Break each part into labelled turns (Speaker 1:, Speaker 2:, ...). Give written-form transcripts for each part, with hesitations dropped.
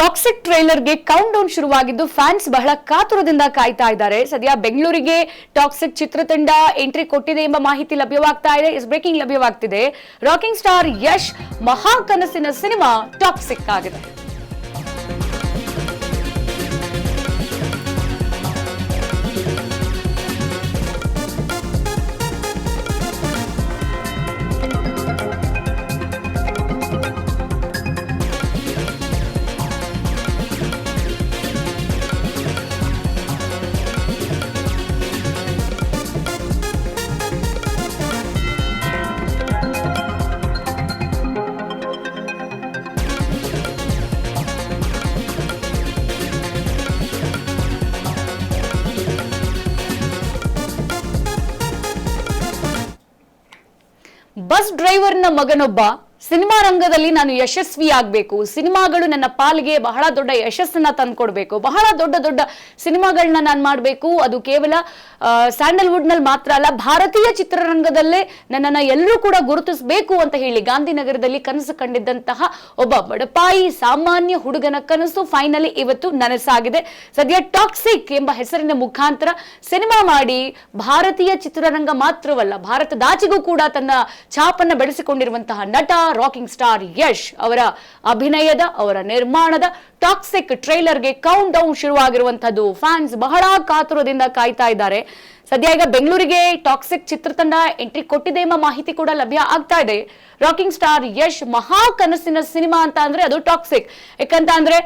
Speaker 1: Toxic ಟ್ರೈಲರ್ಗೆ count down ಶುರುವಾಗಿದ್ದು fans ಬಹಳ ಕಾತುರದಿಂದ ಕಾಯ್ತಾ ಇದ್ದಾರೆ. ಸದ್ಯ ಬೆಂಗಳೂರಿಗೆ ಟಾಕ್ಸಿಕ್ ಚಿತ್ರತಂಡ ಎಂಟ್ರಿ ಕೊಟ್ಟಿದೆ ಎಂಬ ಮಾಹಿತಿ ಲಭ್ಯವಾಗ್ತಾ ಇದೆ. ಬ್ರೇಕಿಂಗ್ ಲಭ್ಯವಾಗ್ತಿದೆ. ರಾಕಿಂಗ್ ಸ್ಟಾರ್ ಯಶ್ ಮಹಾ ಕನಸಿನ ಸಿನಿಮಾ ಟಾಕ್ಸಿಕ್ ಆಗಿದೆ. ಬಸ್ ಡ್ರೈವರ್ನ ಮಗನೊಬ್ಬ ಸಿನಿಮಾ ರಂಗದಲ್ಲಿ ನಾನು ಯಶಸ್ವಿ ಆಗ್ಬೇಕು, ಸಿನಿಮಾಗಳು ನನ್ನ ಪಾಲಿಗೆ ಬಹಳ ದೊಡ್ಡ ಯಶಸ್ಸನ್ನ ತಂದ್ಕೊಡ್ಬೇಕು, ಬಹಳ ದೊಡ್ಡ ದೊಡ್ಡ ಸಿನಿಮಾಗಳನ್ನ ನಾನು ಮಾಡಬೇಕು, ಅದು ಕೇವಲ ಸ್ಯಾಂಡಲ್ವುಡ್ ನಲ್ಲಿ ಮಾತ್ರ ಅಲ್ಲ ಭಾರತೀಯ ಚಿತ್ರರಂಗದಲ್ಲೇ ನನ್ನನ್ನ ಎಲ್ಲರೂ ಕೂಡ ಗುರುತಿಸಬೇಕು ಅಂತ ಹೇಳಿ ಗಾಂಧಿನಗರದಲ್ಲಿ ಕನಸು ಕಂಡಿದ್ದಂತಹ ಒಬ್ಬ ಬಡಪಾಯಿ ಸಾಮಾನ್ಯ ಹುಡುಗನ ಕನಸು ಫೈನಲಿ ಇವತ್ತು ನನಸಾಗಿದೆ. ಸದ್ಯ ಟಾಕ್ಸಿಕ್ ಎಂಬ ಹೆಸರಿನ ಮುಖಾಂತರ ಸಿನಿಮಾ ಮಾಡಿ ಭಾರತೀಯ ಚಿತ್ರರಂಗ ಮಾತ್ರವಲ್ಲ ಭಾರತದಾಚೆಗೂ ಕೂಡ ತನ್ನ ಛಾಪನ್ನ ಬೆಳೆಸಿಕೊಂಡಿರುವಂತಹ ನಟ ರಾಕಿಂಗ್ ಸ್ಟಾರ್ ಯಶ್ ಅವರ ಅಭಿನಯದ ಅವರ ನಿರ್ಮಾಣದ ಟಾಕ್ಸಿಕ್ ಟ್ರೈಲರ್ಗೆ ಕೌಂಟ್ ಡೌನ್ ಶುರುವಾಗಿರುವಂತದ್ದು ಫ್ಯಾನ್ಸ್ ಬಹಳ ಕಾತುರದಿಂದ ಕಾಯ್ತಾ ಇದ್ದಾರೆ. ಸದ್ಯ ಈಗ ಬೆಂಗಳೂರಿಗೆ ಟಾಕ್ಸಿಕ್ ಚಿತ್ರತಂಡ ಎಂಟ್ರಿ ಕೊಟ್ಟಿದೆ ಎಂಬ ಮಾಹಿತಿ ಕೂಡ ಲಭ್ಯ ಆಗ್ತಾ ಇದೆ. ರಾಕಿಂಗ್ ಸ್ಟಾರ್ ಯಶ್ ಮಹಾ ಕನಸಿನ ಸಿನಿಮಾ ಅಂತ ಅಂದ್ರೆ ಅದು ಟಾಕ್ಸಿಕ್. ಯಾಕಂತ ಅಂದ್ರೆ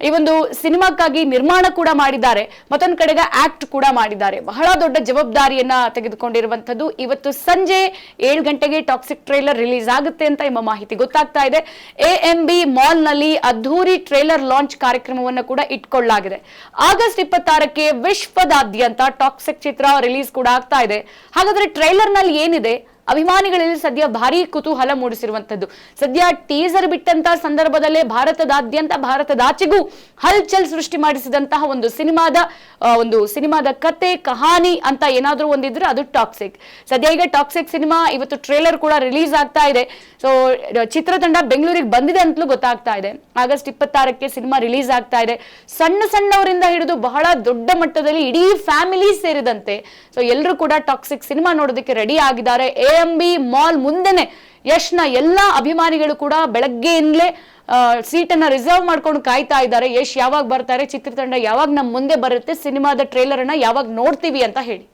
Speaker 1: ಈ ಒಂದು ಸಿನಿಮಾಕ್ಕಾಗಿ ನಿರ್ಮಾಣ ಕೂಡ ಮಾಡಿದ್ದಾರೆ, ಮತ್ತೊಂದು ಕಡೆಗೆ ಆಕ್ಟ್ ಕೂಡ ಮಾಡಿದ್ದಾರೆ. ಬಹಳ ದೊಡ್ಡ ಜವಾಬ್ದಾರಿಯನ್ನ ತೆಗೆದುಕೊಂಡಿರುವಂತದ್ದು. ಇವತ್ತು ಸಂಜೆ 7 ಗಂಟೆಗೆ ಟಾಕ್ಸಿಕ್ ಟ್ರೈಲರ್ ರಿಲೀಸ್ ಆಗುತ್ತೆ ಅಂತ ಎಂಬ ಮಾಹಿತಿ ಗೊತ್ತಾಗ್ತಾ ಇದೆ. AMB ಮಾಲ್ ನಲ್ಲಿ ಅದ್ಧೂರಿ ಟ್ರೈಲರ್ ಲಾಂಚ್ ಕಾರ್ಯಕ್ರಮವನ್ನು ಕೂಡ ಇಟ್ಕೊಳ್ಳಲಾಗಿದೆ. ಆಗಸ್ಟ್ 26ಕ್ಕೆ ವಿಶ್ವದಾದ್ಯಂತ ಟಾಕ್ಸಿಕ್ ಚಿತ್ರ ರಿಲೀಸ್ ಕೂಡ ಆಗ್ತಾ ಇದೆ. ಹಾಗಾದ್ರೆ ಟ್ರೈಲರ್ ನಲ್ಲಿ ಏನಿದೆ? ಅಭಿಮಾನಿಗಳಲ್ಲಿ ಸದ್ಯ ಭಾರಿ ಕುತೂಹಲ ಮೂಡಿಸಿರುವಂತದ್ದು. ಸದ್ಯ ಟೀಸರ್ ಬಿಟ್ಟಂತ ಸಂದರ್ಭದಲ್ಲೇ ಭಾರತದಾಚೆಗೂ ಹಲ್ಚಲ್ ಸೃಷ್ಟಿ ಮಾಡಿಸಿದಂತಹ ಒಂದು ಸಿನಿಮಾದ ಕತೆ ಕಹಾನಿ ಅಂತ ಏನಾದ್ರೂ ಒಂದಿದ್ರೆ ಅದು ಟಾಕ್ಸಿಕ್. ಸದ್ಯ ಈಗ ಟಾಕ್ಸಿಕ್ ಸಿನಿಮಾ ಇವತ್ತು ಟ್ರೇಲರ್ ಕೂಡ ರಿಲೀಸ್ ಆಗ್ತಾ ಇದೆ. ಸೊ ಚಿತ್ರತಂಡ ಬೆಂಗಳೂರಿಗೆ ಬಂದಿದೆ ಅಂತಲೂ ಗೊತ್ತಾಗ್ತಾ ಇದೆ. ಆಗಸ್ಟ್ 26ಕ್ಕೆ ಸಿನಿಮಾ ರಿಲೀಸ್ ಆಗ್ತಾ ಇದೆ. ಸಣ್ಣವರಿಂದ ಹಿಡಿದು ಬಹಳ ದೊಡ್ಡ ಮಟ್ಟದಲ್ಲಿ ಇಡೀ ಫ್ಯಾಮಿಲಿ ಸೇರಿದಂತೆ ಸೊ ಎಲ್ಲರೂ ಕೂಡ ಟಾಕ್ಸಿಕ್ ಸಿನಿಮಾ ನೋಡೋದಕ್ಕೆ ರೆಡಿ ಆಗಿದ್ದಾರೆ. AMB ಮಾಲ್ ಮುಂದೆನೆ ಯಶ್ನ ಎಲ್ಲಾ ಅಭಿಮಾನಿಗಳು ಕೂಡ ಬೆಳಗ್ಗೆಯಿಂದಲೇ ಸೀಟನ್ನ ರಿಸರ್ವ್ ಮಾಡ್ಕೊಂಡು ಕಾಯ್ತಾ ಇದ್ದಾರೆ. ಯಶ್ ಯಾವಾಗ ಬರ್ತಾರೆ, ಚಿತ್ರತಂಡ ಯಾವಾಗ ನಮ್ಮ ಮುಂದೆ ಬರುತ್ತೆ, ಸಿನಿಮಾದ ಟ್ರೇಲರ್ ಅನ್ನ ಯಾವಾಗ ನೋಡ್ತೀವಿ ಅಂತ ಹೇಳಿ.